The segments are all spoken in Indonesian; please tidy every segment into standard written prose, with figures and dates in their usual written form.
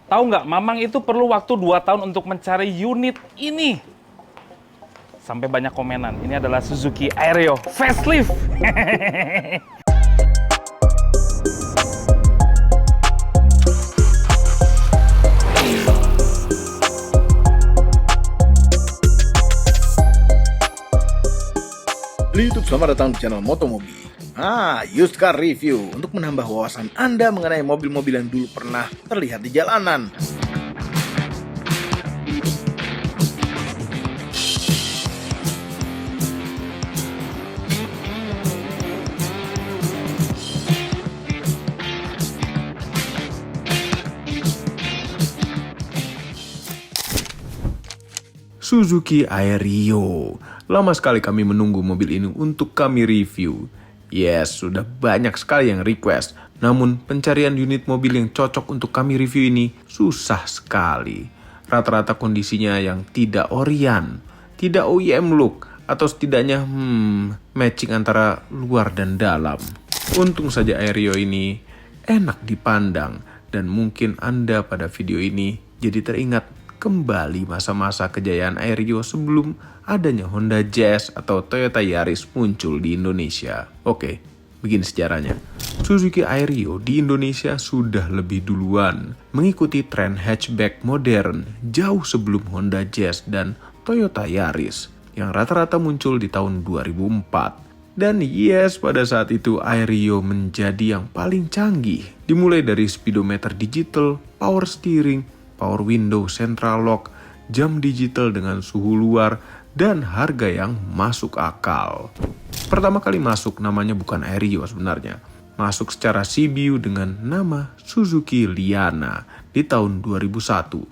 Tahu nggak, Mamang itu perlu waktu 2 tahun untuk mencari unit ini. Sampai banyak komenan. Ini adalah Suzuki Aerio facelift. YouTube, selamat datang di channel Motomobi. Used car review untuk menambah wawasan Anda mengenai mobil-mobil yang dulu pernah terlihat di jalanan. Suzuki Aerio. Lama sekali kami menunggu mobil ini untuk kami review. Yes, sudah banyak sekali yang request. Namun pencarian unit mobil yang cocok untuk kami review ini susah sekali. Rata-rata kondisinya yang tidak orian, tidak OEM look, atau setidaknya matching antara luar dan dalam. Untung saja Aerio ini enak dipandang dan mungkin Anda pada video ini jadi teringat kembali masa-masa kejayaan Aerio sebelum adanya Honda Jazz atau Toyota Yaris muncul di Indonesia. Oke, begini sejarahnya. Suzuki Aerio di Indonesia sudah lebih duluan mengikuti tren hatchback modern jauh sebelum Honda Jazz dan Toyota Yaris yang rata-rata muncul di tahun 2004. Dan yes, pada saat itu Aerio menjadi yang paling canggih. Dimulai dari speedometer digital, power steering, power window central lock, jam digital dengan suhu luar, dan harga yang masuk akal. Pertama kali masuk namanya bukan Aerio sebenarnya. Masuk secara CBU dengan nama Suzuki Liana di tahun 2001.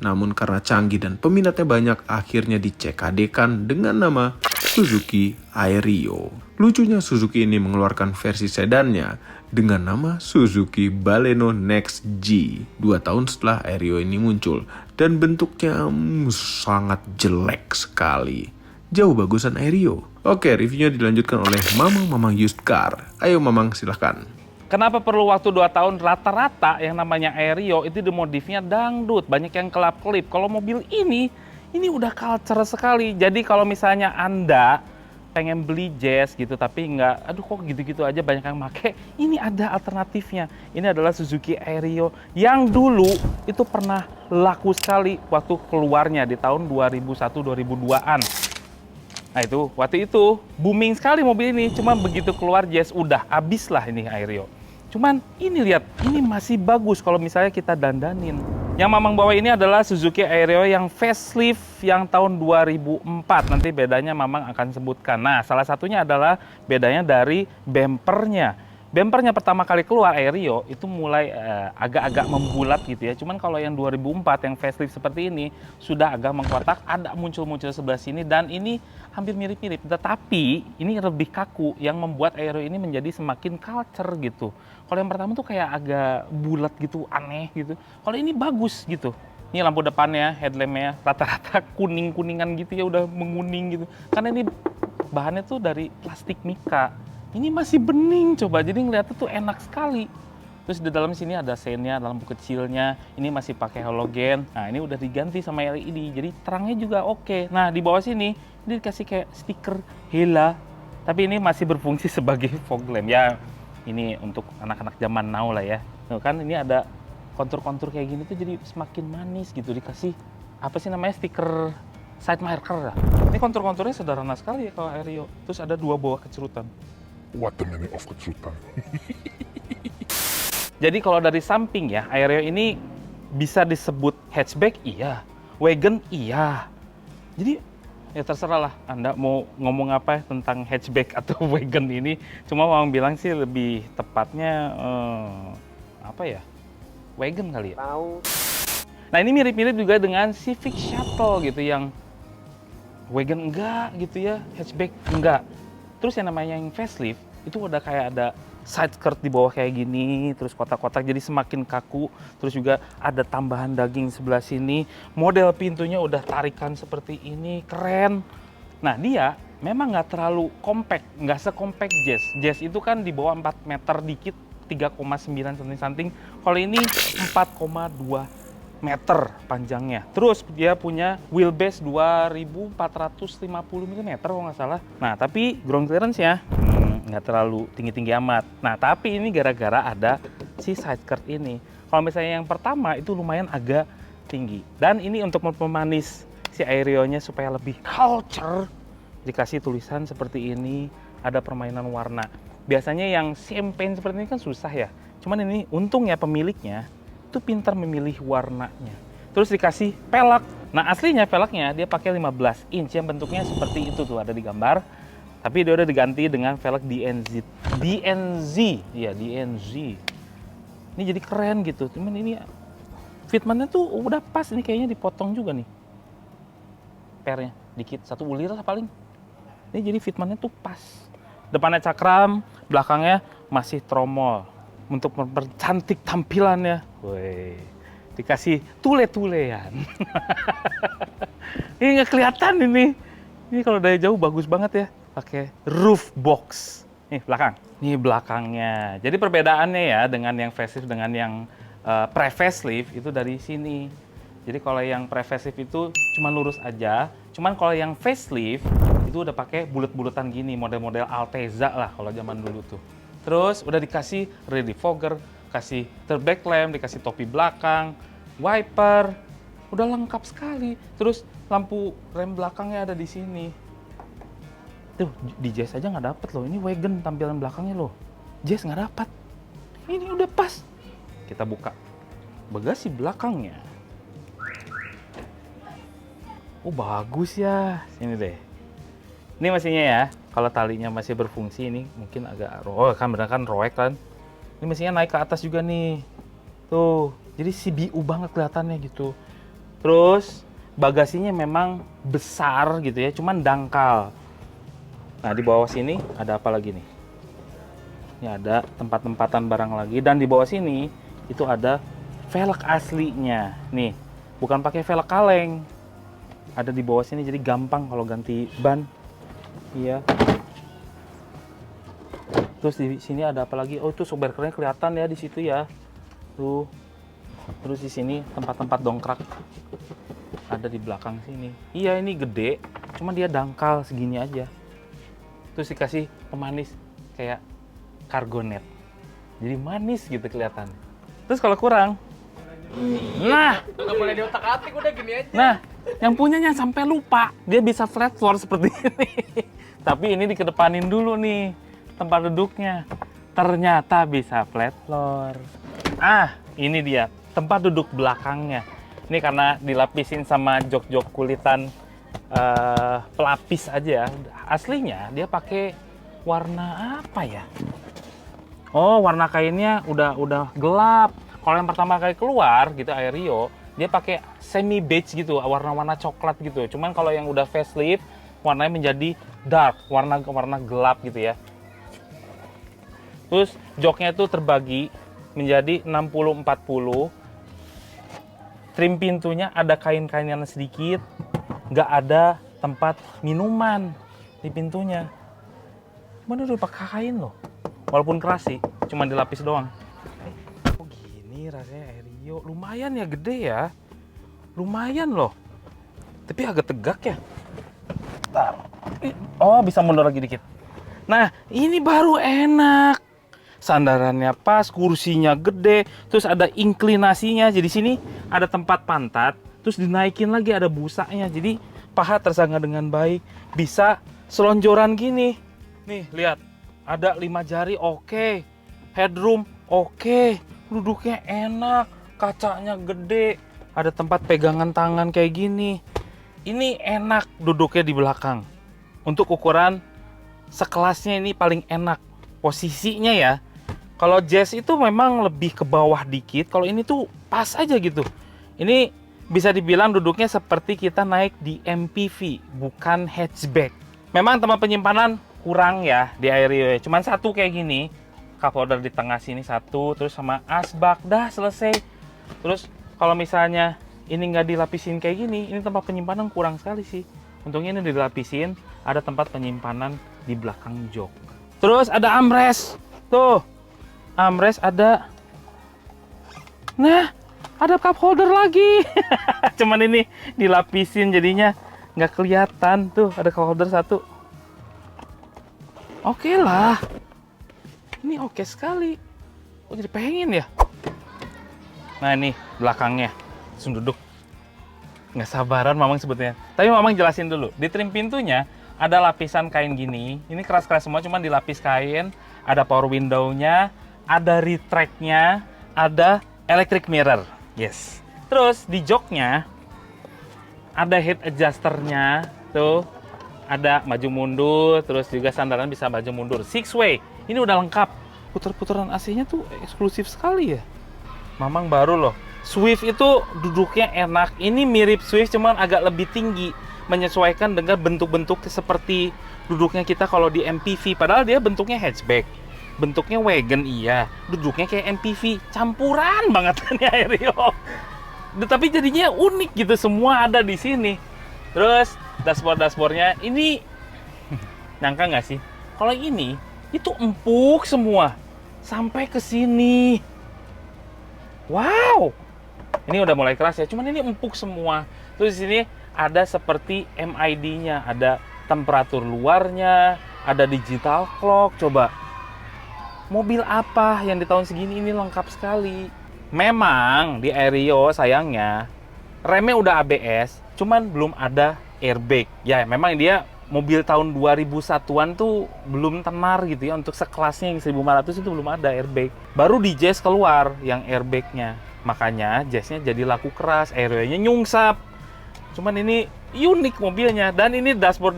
Namun karena canggih dan peminatnya banyak, akhirnya dicekadkan dengan nama Suzuki Aerio. Lucunya Suzuki ini mengeluarkan versi sedannya dengan nama Suzuki Baleno Next G 2 tahun setelah Aerio ini muncul, dan bentuknya sangat jelek sekali. Jauh bagusan Aerio. Oke, reviewnya dilanjutkan oleh Mamang Used Car. Ayo Mamang, silahkan. Kenapa perlu waktu 2 tahun? Rata-rata yang namanya Aerio itu dimodifnya dangdut, banyak yang kelap-kelip. Kalau mobil ini udah culture sekali. Jadi kalau misalnya Anda pengen beli Jazz gitu tapi nggak, aduh kok gitu-gitu aja banyak yang make, ini ada alternatifnya. Ini adalah Suzuki Aerio yang dulu itu pernah laku sekali waktu keluarnya di tahun 2001-2002an. Nah itu, waktu itu booming sekali mobil ini, cuma begitu keluar Jazz udah habis lah ini Aerio. Cuman ini lihat, ini masih bagus kalau misalnya kita dandanin. Yang Mamang bawa ini adalah Suzuki Aerio yang facelift yang tahun 2004. Nanti bedanya Mamang akan sebutkan. Nah, salah satunya adalah bedanya dari bempernya. Bempernya pertama kali keluar Aerio itu mulai agak-agak membulat gitu ya. Cuman kalau yang 2004 yang facelift seperti ini sudah agak mengkotak, ada muncul-muncul sebelah sini, dan ini hampir mirip-mirip. Tetapi ini lebih kaku yang membuat Aerio ini menjadi semakin culture gitu. Kalau yang pertama tuh kayak agak bulat gitu, aneh gitu. Kalau ini bagus gitu. Ini lampu depannya, headlampnya rata-rata kuning-kuningan gitu ya, udah menguning gitu. Karena ini bahannya tuh dari plastik mika. Ini masih bening coba, jadi ngeliatnya tuh enak sekali. Terus di dalam sini ada seinnya, lampu kecilnya. Ini masih pakai halogen. Nah ini udah diganti sama LED, jadi terangnya juga oke. Nah di bawah sini ini dikasih kayak stiker Hella, tapi ini masih berfungsi sebagai fog lamp ya. Ini untuk anak-anak zaman now lah ya. Tuh kan ini ada kontur-kontur kayak gini tuh jadi semakin manis gitu, dikasih apa sih namanya, stiker side marker lah. Ini kontur-konturnya sederhana sekali ya kalau Aerio. Terus ada 2 bawah kecerutan. What the meaning of kecerutan? Jadi kalau dari samping ya, Aerio ini bisa disebut hatchback iya, wagon iya. Jadi ya terserah lah Anda mau ngomong apa tentang hatchback atau wagon ini. Cuma mau bilang sih lebih tepatnya apa ya, wagon kali ya. Nah ini mirip-mirip juga dengan Civic Shuttle gitu, yang wagon enggak gitu ya, hatchback enggak. Terus yang namanya yang facelift itu udah kayak ada side skirt di bawah kayak gini, terus kotak-kotak jadi semakin kaku, terus juga ada tambahan daging sebelah sini, model pintunya udah tarikan seperti ini, keren. Nah dia memang nggak terlalu compact, nggak sekompak Jazz. Jazz itu kan di bawah 4 meter dikit, 3,9 something. Kalau ini 4,2 meter panjangnya. Terus dia punya wheelbase 2450 mm kalau nggak salah. Nah, tapi ground clearance-nya nggak terlalu tinggi-tinggi amat. Nah, tapi ini gara-gara ada si side skirt ini. Kalau misalnya yang pertama itu lumayan agak tinggi. Dan ini untuk memanis si Aereo-nya supaya lebih culture, dikasih tulisan seperti ini, ada permainan warna. Biasanya yang champagne seperti ini kan susah ya. Cuman ini untungnya pemiliknya itu pintar memilih warnanya. Terus dikasih pelek. Nah, aslinya peleknya dia pakai 15 inch yang bentuknya seperti itu tuh ada di gambar. Tapi dia udah diganti dengan velg DNZ. Ya, DNZ. Ini jadi keren gitu. Cuman ini fitmentnya tuh udah pas, ini kayaknya dipotong juga nih. Pernya dikit, 1 ulir lah paling. Ini jadi fitmentnya tuh pas. Depannya cakram, belakangnya masih tromol. Untuk mempercantik tampilannya. Woi, dikasih tule-tulean. Ini nggak kelihatan ini. Ini kalau dari jauh bagus banget ya. Pakai roof box. Nih belakang. Nih belakangnya. Jadi perbedaannya ya dengan yang facelift dengan yang pre-facelift itu dari sini. Jadi kalau yang pre-facelift itu cuma lurus aja. Cuman kalau yang facelift itu udah pakai bulet-buletan gini, model-model Alteza lah kalau zaman dulu tuh. Terus udah dikasih rear defogger, kasih back lamp, dikasih topi belakang, wiper, udah lengkap sekali. Terus lampu rem belakangnya ada di sini. Tuh di Jazz aja nggak dapet loh. Ini wagon tampilan belakangnya loh. Jazz nggak dapat. Ini udah pas. Kita buka bagasi belakangnya. Oh bagus ya. Sini deh. Ini mesinnya ya. Kalau talinya masih berfungsi ini mungkin agak kan bener kan roek kan. Ini mesinnya naik ke atas juga nih. Tuh, jadi CBU banget kelihatannya gitu. Terus bagasinya memang besar gitu ya, cuman dangkal. Nah, di bawah sini ada apa lagi nih? Ini ada tempat-tempatan barang lagi dan di bawah sini itu ada velg aslinya. Nih, bukan pakai velg kaleng. Ada di bawah sini jadi gampang kalau ganti ban. Iya. Terus di sini ada apa lagi? Oh, itu shockbreaker-nya kelihatan ya di situ ya. Tuh. Terus di sini tempat-tempat dongkrak ada di belakang sini. Iya, ini gede, cuma dia dangkal segini aja. Terus dikasih pemanis kayak Cargonet. Jadi manis gitu kelihatan. Terus kalau kurang, nah, nggak boleh diotak-atik, udah gini aja. Nah, yang punyanya sampai lupa dia bisa flat floor seperti ini. Tapi ini dikedepanin dulu nih tempat duduknya. Ternyata bisa flat floor. Ah, ini dia tempat duduk belakangnya. Ini karena dilapisin sama jok-jok kulitan pelapis aja. Aslinya dia pakai warna apa ya? Oh, warna kainnya udah gelap. Kalau yang pertama kali keluar gitu Aereo, dia pakai semi beige gitu, warna-warna coklat gitu. Cuman kalau yang udah facelift, warnanya menjadi dark, warna gelap gitu ya. Terus joknya itu terbagi menjadi 60-40. Trim pintunya ada kain-kainan sedikit, nggak ada tempat minuman di pintunya. Mana udah pakai kain loh, walaupun keras sih, cuma dilapis doang. Oh gini rasanya Aereo, lumayan ya, gede ya, lumayan loh. Tapi agak tegak ya. Bentar. Oh bisa mundur lagi dikit. Nah ini baru enak. Sandarannya pas, kursinya gede, terus ada inklinasinya. Jadi sini ada tempat pantat, terus dinaikin lagi ada busanya. Jadi paha tersangga dengan baik, bisa selonjoran gini. Nih lihat, ada 5 jari, oke. Headroom, oke. Duduknya enak, kacanya gede, ada tempat pegangan tangan kayak gini. Ini enak duduknya di belakang. Untuk ukuran sekelasnya ini paling enak posisinya ya. Kalau Jazz itu memang lebih ke bawah dikit, kalau ini tuh pas aja gitu. Ini bisa dibilang duduknya seperti kita naik di MPV, bukan hatchback. Memang tempat penyimpanan kurang ya di Aereo, cuman satu kayak gini. Cup holder di tengah sini satu, terus sama asbak, dah selesai. Terus kalau misalnya ini nggak dilapisin kayak gini, ini tempat penyimpanan kurang sekali sih. Untungnya ini dilapisin, ada tempat penyimpanan di belakang jok. Terus ada armrest, tuh. Armrest ada. Nah, ada cup holder lagi. Cuman ini dilapisin jadinya nggak kelihatan. Tuh, ada cup holder satu. Oke lah. Ini oke sekali. Oh, jadi pengen ya? Nah, ini belakangnya. Langsung duduk. Nggak sabaran Mamang sebetulnya. Tapi Mamang jelasin dulu. Di trim pintunya ada lapisan kain gini. Ini keras-keras semua, cuman dilapis kain. Ada power window-nya, ada retract-nya, ada electric mirror. Yes. Terus di joknya ada head adjuster-nya. Tuh, ada maju mundur, terus juga sandaran bisa maju mundur. Six way. Ini udah lengkap. Puter-puteran AC-nya tuh eksklusif sekali ya. Mamang baru loh. Swift itu duduknya enak. Ini mirip Swift cuman agak lebih tinggi, menyesuaikan dengan bentuk-bentuk seperti duduknya kita kalau di MPV. Padahal dia bentuknya hatchback, bentuknya wagon iya, duduknya kayak MPV, campuran banget nih Aerio. Tapi jadinya unik gitu, semua ada di sini. Terus dashboardnya ini nyangka nggak sih? Kalau ini itu empuk semua sampai ke sini. Wow. Ini udah mulai keras ya, cuman ini empuk semua. Terus di sini ada seperti MID-nya, ada temperatur luarnya, ada digital clock. Coba, mobil apa yang di tahun segini ini lengkap sekali. Memang di Aerio sayangnya remnya udah ABS, cuman belum ada airbag. Ya, memang dia mobil tahun 2001-an tuh belum tenar gitu ya, untuk sekelasnya yang 1500 itu belum ada airbag. Baru di Jazz keluar yang airbagnya. Makanya Jazznya jadi laku keras, Aerio-nya nyungsap. Cuman ini unik mobilnya. Dan ini dashboard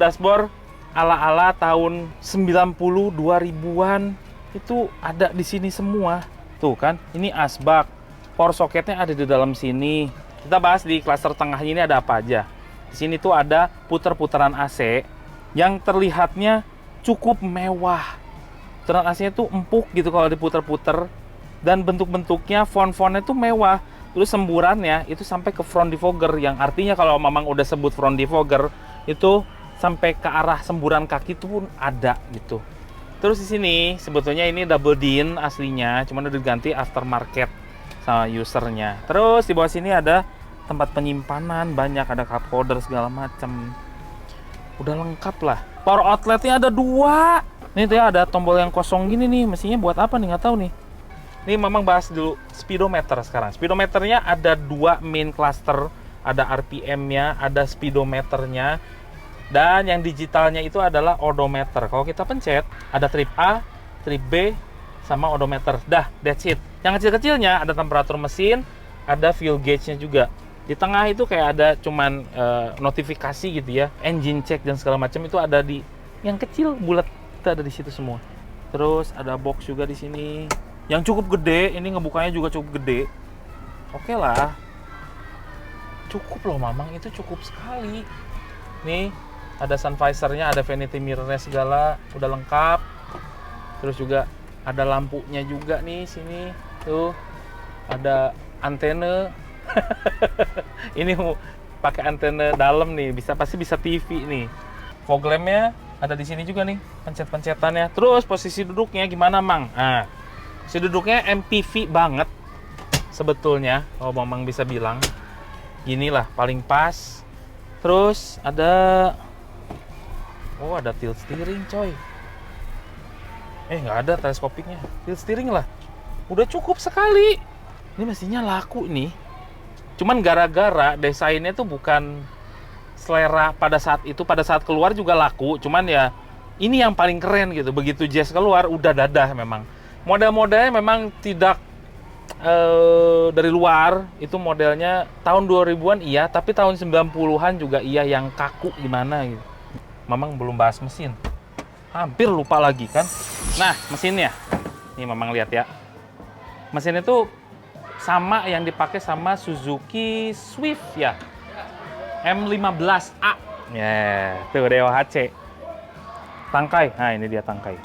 ala-ala tahun 90 2000-an itu ada di sini semua. Tuh kan, ini asbak. Power socketnya ada di dalam sini. Kita bahas di klaster tengahnya ini ada apa aja. Di sini tuh ada puter-puteran AC yang terlihatnya cukup mewah. Putaran AC-nya tuh empuk gitu kalau diputer-puter. Dan bentuk-bentuknya, font-fontnya tuh mewah. Terus semburannya itu sampai ke front defogger, yang artinya kalau Mamang udah sebut front defogger itu sampai ke arah semburan kaki itu pun ada gitu. Terus di sini sebetulnya ini double din aslinya, cuman udah diganti aftermarket sama usernya. Terus di bawah sini ada tempat penyimpanan, banyak, ada cup holder segala macam. Udah lengkap lah. Power outletnya ada 2. Nih tuh ya, ada tombol yang kosong gini nih, mestinya buat apa nih, nggak tahu nih. Ini Mamang bahas dulu speedometer sekarang. Speedometernya ada 2 main cluster, ada RPM-nya, ada speedometernya, dan yang digitalnya itu adalah odometer. Kalau kita pencet, ada trip A, trip B, sama odometer. Dah, that's it. Yang kecil-kecilnya ada temperatur mesin, ada fuel gauge-nya juga. Di tengah itu kayak ada cuman notifikasi gitu ya, engine check dan segala macam itu ada di yang kecil bulat, itu ada di situ semua. Terus ada box juga di sini. Yang cukup gede, ini ngebukanya juga cukup gede. Oke lah. Cukup loh Mamang, itu cukup sekali. Nih, ada sun visor-nya, ada vanity mirror-nya segala, udah lengkap. Terus juga ada lampunya juga nih sini. Tuh. Ada antena. Ini mau pakai antena dalam nih, pasti bisa TV nih. Fog lamp-nya ada di sini juga nih, pencet-pencetannya. Terus posisi duduknya gimana, Mang? Nah, si duduknya MPV banget sebetulnya, kalau Mamang bisa bilang. Inilah paling pas. Terus ada tilt steering coy. Nggak ada teleskopiknya. Tilt steering lah. Udah cukup sekali. Ini mestinya laku nih. Cuman gara-gara desainnya tuh bukan selera pada saat itu, pada saat keluar juga laku. Cuman ya ini yang paling keren gitu. Begitu Jazz keluar udah dadah memang. Model-modelnya memang tidak dari luar, itu modelnya tahun 2000-an iya, tapi tahun 90-an juga iya, yang kaku gimana gitu. Mamang belum bahas mesin. Hampir lupa lagi kan. Nah, mesinnya. Nih Mamang lihat ya. Mesin itu sama yang dipakai sama Suzuki Swift ya. M15A. Ya, tuh DOHC. Tangkai. Nah, ini dia tangkai.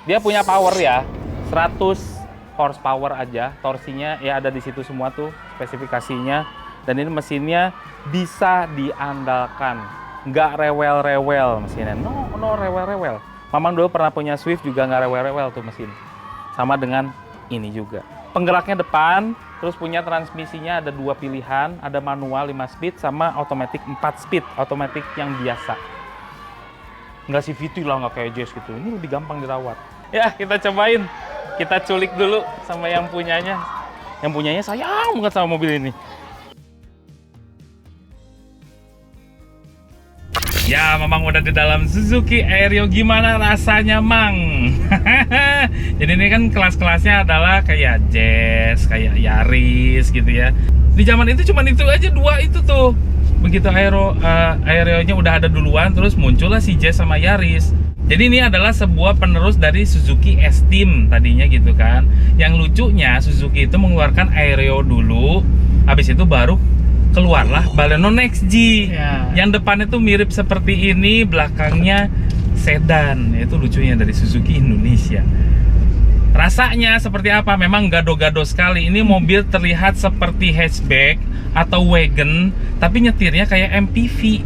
Dia punya power ya. 100 horsepower aja, torsinya ya ada di situ semua tuh spesifikasinya. Dan ini mesinnya bisa diandalkan, nggak rewel-rewel mesinnya. No rewel-rewel. Mamang dulu pernah punya Swift juga nggak rewel-rewel tuh mesin. Sama dengan ini juga. Penggeraknya depan, Terus punya transmisinya ada 2 pilihan, ada manual 5 speed sama automatic 4 speed, automatic yang biasa. Nggak CVT lah, nggak kayak Jazz gitu. Ini lebih gampang dirawat. Ya, kita cobain. Kita culik dulu sama yang punyanya. Yang punyanya sayang banget sama mobil ini. Ya, Mamang udah di dalam Suzuki Aerio. Gimana rasanya, Mang? Jadi ini kan kelas-kelasnya adalah kayak Jazz, kayak Yaris gitu ya. Di zaman itu cuman itu aja, 2 itu tuh. Begitu Aerionya udah ada duluan, terus muncullah si Jazz sama Yaris. Jadi ini adalah sebuah penerus dari Suzuki S-Team tadinya gitu kan. Yang lucunya Suzuki itu mengeluarkan Aerio dulu, habis itu baru keluarlah Baleno Next G yang depannya tuh mirip seperti ini, belakangnya sedan. Itu lucunya dari Suzuki Indonesia. Rasanya seperti apa? Memang gado-gado sekali. Ini mobil terlihat seperti hatchback atau wagon, tapi nyetirnya kayak MPV.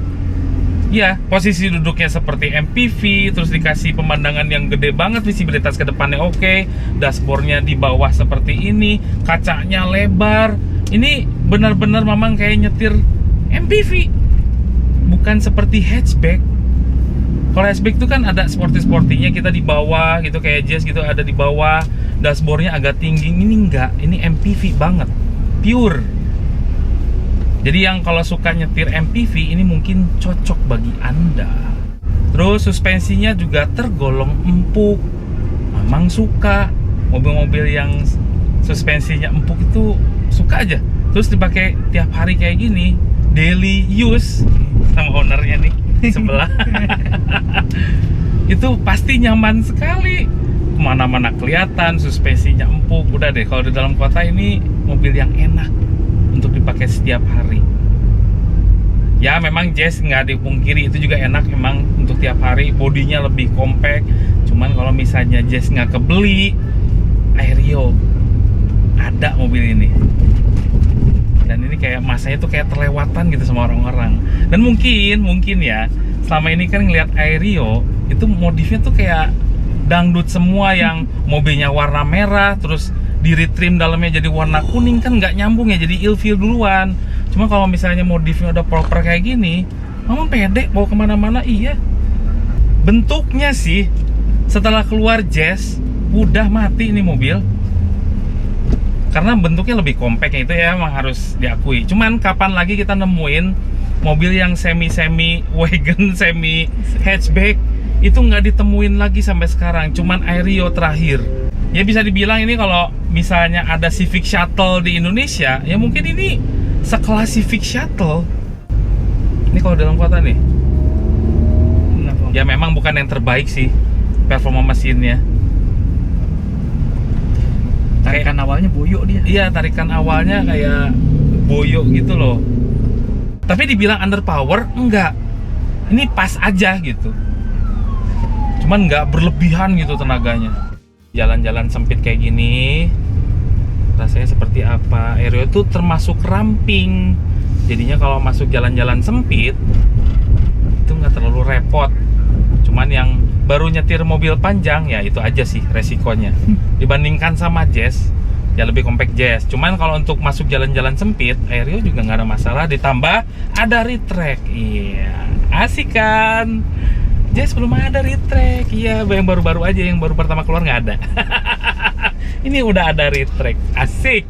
Ya, posisi duduknya seperti MPV, terus dikasih pemandangan yang gede banget, visibilitas ke depannya oke, dashboardnya di bawah seperti ini, kacanya lebar. Ini benar-benar Mamang kayak nyetir MPV, bukan seperti hatchback. Kalau hatchback itu kan ada sporty-sportinya, kita di bawah gitu, kayak Jazz gitu ada di bawah, dashboardnya agak tinggi. Ini enggak, ini MPV banget, pure. Jadi yang kalau suka nyetir MPV ini mungkin cocok bagi Anda. Terus suspensinya juga tergolong empuk. Mamang suka mobil-mobil yang suspensinya empuk, itu suka aja. Terus dipakai tiap hari kayak gini, daily use sama ownernya nih sebelah. Itu pasti nyaman sekali. Kemana-mana kelihatan, suspensinya empuk. Udah deh, kalau di dalam kota ini mobil yang enak untuk dipakai setiap hari. Ya memang Jazz nggak dipungkiri itu juga enak emang untuk tiap hari, bodinya lebih compact. Cuman kalau misalnya Jazz nggak kebeli Aerio, ada mobil ini. Dan ini kayak masanya tuh kayak terlewatan gitu sama orang-orang. Dan mungkin ya selama ini kan ngelihat Aerio itu modifnya tuh kayak dangdut semua, yang mobilnya warna merah terus di retrim dalamnya jadi warna kuning, kan nggak nyambung ya, jadi ilfeel duluan. Cuma kalau misalnya modifnya udah proper kayak gini, Mamang pede bawa kemana-mana. Iya, bentuknya sih setelah keluar Jazz udah mati ini mobil, karena bentuknya lebih compact, itu ya emang harus diakui. Cuman kapan lagi kita nemuin mobil yang semi wagon, semi hatchback, itu nggak ditemuin lagi sampai sekarang. Cuman Aerio terakhir. Ya bisa dibilang ini kalau misalnya ada Civic Shuttle di Indonesia, ya mungkin ini sekelas Civic Shuttle. Ini kalau dalam kota nih, ya memang bukan yang terbaik sih performa mesinnya. Tarikan awalnya boyo dia. Iya, tarikan awalnya kayak boyo gitu loh. Tapi dibilang underpower, enggak. Ini pas aja gitu. Cuman nggak berlebihan gitu tenaganya. Jalan-jalan sempit kayak gini rasanya seperti apa? Aerio itu termasuk ramping, jadinya kalau masuk jalan-jalan sempit itu nggak terlalu repot. Cuman yang baru nyetir mobil panjang ya itu aja sih resikonya. Dibandingkan sama Jazz, ya lebih compact Jazz. Cuman kalau untuk masuk jalan-jalan sempit, Aerio juga nggak ada masalah. Ditambah ada retract, iya asik kan? Jazz belum ada retract, iya yang baru-baru aja, yang baru pertama keluar nggak ada. Ini udah ada retract, asik.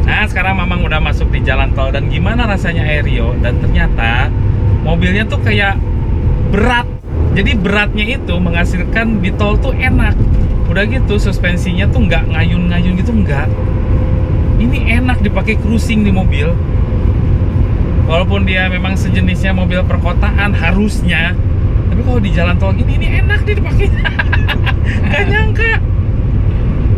Nah sekarang Mamang udah masuk di jalan tol, dan gimana rasanya Aerio? Dan ternyata mobilnya tuh kayak berat. Jadi beratnya itu menghasilkan di tol tuh enak. Udah gitu suspensinya tuh nggak ngayun-ngayun gitu, nggak. Ini enak dipakai cruising di mobil. Walaupun dia memang sejenisnya mobil perkotaan harusnya, tapi kalau di jalan tol gini ini enak dia dipakai. Gak nyangka.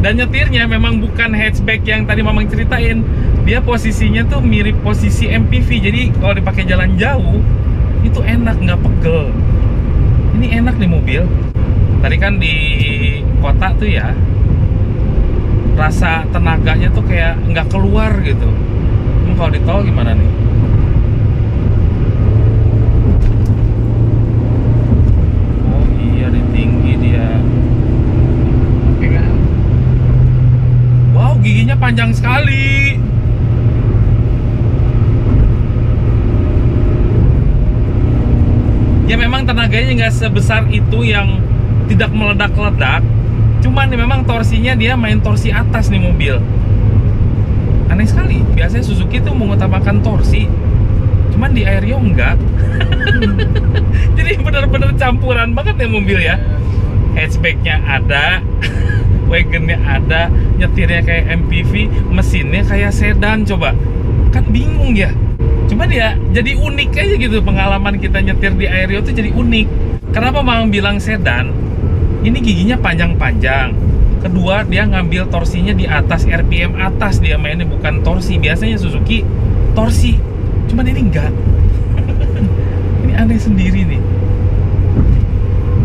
Dan nyetirnya memang bukan hatchback yang tadi Mamang ceritain. Dia posisinya tuh mirip posisi MPV. Jadi kalau dipakai jalan jauh itu enak, nggak pegel. Ini enak nih mobil. Tadi kan di kota tuh ya rasa tenaganya tuh kayak nggak keluar gitu. Kalau di tol gimana nih? Oh iya, di tinggi dia. panjang sekali. Ya memang tenaganya nggak sebesar itu yang tidak meledak-ledak. Cuman nih memang torsinya dia main torsi atas nih mobil. Aneh sekali. Biasanya Suzuki tuh mengutamakan torsi. Cuman di Aerio enggak. Jadi benar-benar campuran banget ya mobil ya. Hatchbacknya ada, wagonnya ada, nyetirnya kayak MPV, mesinnya kayak sedan. Coba, kan bingung ya. Cuman ya jadi unik aja gitu pengalaman kita nyetir di Aerio tuh jadi unik. Kenapa Mang bilang sedan? Ini giginya panjang-panjang. Kedua, dia ngambil torsinya di atas, RPM atas dia mainnya, bukan torsi. Biasanya Suzuki torsi, cuman ini enggak. Ini aneh sendiri nih.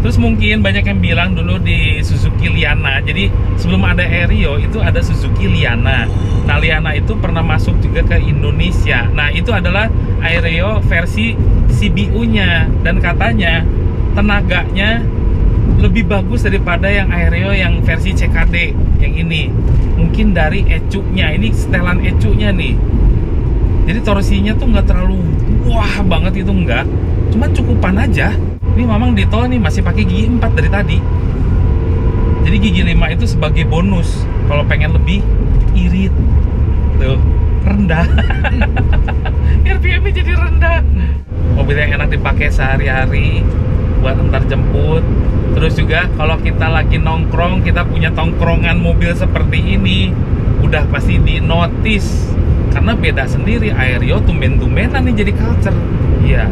Terus mungkin banyak yang bilang dulu di Suzuki Liana. Jadi sebelum ada Aerio itu ada Suzuki Liana. Nah, Liana itu pernah masuk juga ke Indonesia. Nah, itu adalah Aerio versi CBU-nya. Dan katanya tenaganya lebih bagus daripada yang Aerio yang versi CKD yang ini. Mungkin dari ECU-nya, ini setelan ECU-nya nih. Jadi torsinya tuh nggak terlalu wah banget, itu enggak. Cuman cukupan aja. Ini Mamang di tol nih masih pakai gigi 4 dari tadi. Jadi gigi 5 itu sebagai bonus. Kalau pengen lebih irit. Tuh, rendah. RPM-nya jadi rendah. Mobil yang enak dipakai sehari-hari buat antar jemput. Terus juga kalau kita lagi nongkrong, kita punya tongkrongan mobil seperti ini, udah pasti di notice. Karena beda sendiri, Aerio tumben-tumbenan nih jadi culture. Iya.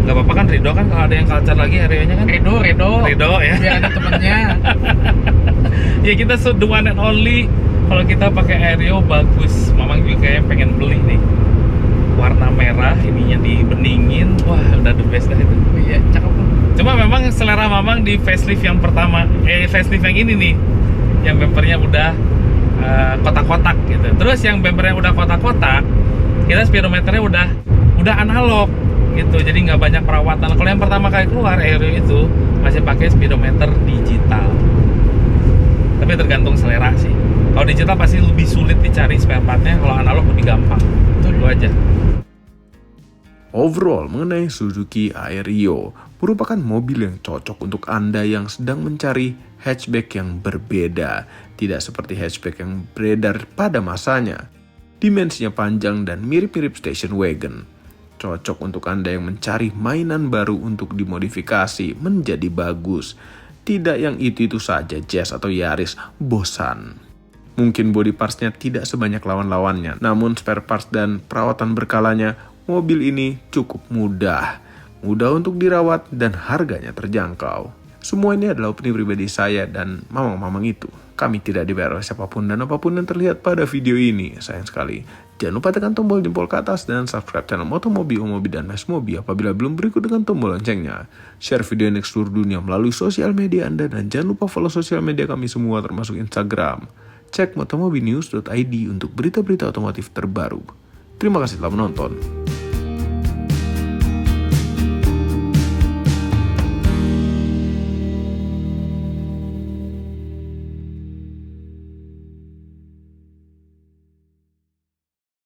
Gak apa-apa kan Rido kan kalau ada yang culture lagi Aerionya kan? Rido ya. Biar ada temennya. Ya kita the one and only. Kalau kita pakai Aerio bagus. Mamang juga kayak pengen beli nih. Warna merah, ininya dibeningin. Wah, udah the best dah itu. Iya, cakep. Cuma memang selera Mamang di facelift yang pertama, facelift yang ini nih, yang bumpernya udah kotak-kotak gitu. Terus yang bumpernya udah kotak-kotak, kita speedometernya udah analog gitu. Jadi nggak banyak perawatan. Kalau yang pertama kali keluar Aerio itu masih pakai speedometer digital. Tapi tergantung selera sih. Kalau digital pasti lebih sulit dicari spare partnya. Kalau analog lebih gampang. Itu aja. Overall, mengenai Suzuki Aerio, merupakan mobil yang cocok untuk Anda yang sedang mencari hatchback yang berbeda. Tidak seperti hatchback yang beredar pada masanya. Dimensinya panjang dan mirip-mirip station wagon. Cocok untuk Anda yang mencari mainan baru untuk dimodifikasi menjadi bagus. Tidak yang itu-itu saja Jazz atau Yaris, bosan. Mungkin body partsnya tidak sebanyak lawan-lawannya, namun spare parts dan perawatan berkalanya, mobil ini cukup mudah. Mudah untuk dirawat dan harganya terjangkau. Semua ini adalah opini pribadi saya dan mamang-mamang itu. Kami tidak dibayar oleh siapapun dan apapun yang terlihat pada video ini. Sayang sekali. Jangan lupa tekan tombol jempol ke atas dan subscribe channel Motomobi, Omobi, dan Mesmobi apabila belum berikut dengan tombol loncengnya. Share video ini ke seluruh dunia melalui sosial media Anda dan jangan lupa follow sosial media kami semua termasuk Instagram. Cek motomobinews.id untuk berita-berita otomotif terbaru. Terima kasih telah menonton.